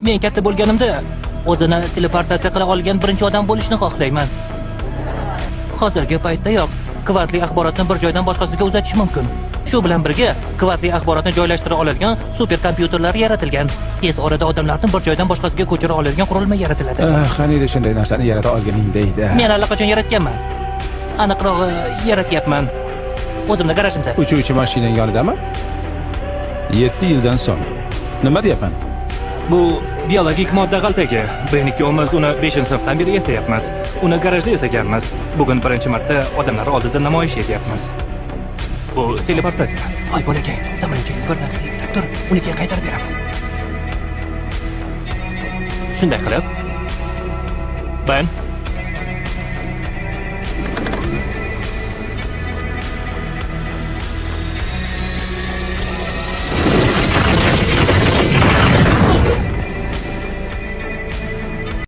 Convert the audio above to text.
Men katta bo'lganimda o'zini teleportatsiya qila olgan birinchi odam bo'lishni xohlayman. Hozirgi paytdayoq kvartli axborotni bir joydan boshqasiga uzatish mumkin. Shu bilan birga kvartli axborotni joylashtira oladigan super kompyuterlar yaratilgan. Tez orada odamlarni bir joydan boshqasiga ko'chira oladigan qurilma yaratiladi. Qaniydi shunday narsani yarata olganingda. Men allaqachon yaratganman. Aniqrog'i yaratyapman. O'zimning garajimda. Uchuvchi mashinang yonidami? 7 yildan so'ng. Nima deyapman? Bu biologik modda g'altagi. Ben ikkovimiz uni 5-sinfdan beri yasayapmiz. Uni garajda yasaganmiz. Bugun birinchi marta odamlar oldida namoyish etyapmiz. Bu teleportatsiya. Hoy bolakay, samolyotni ko'rdan tur, uniga qaytarib beramiz. Shunday qilib, Ben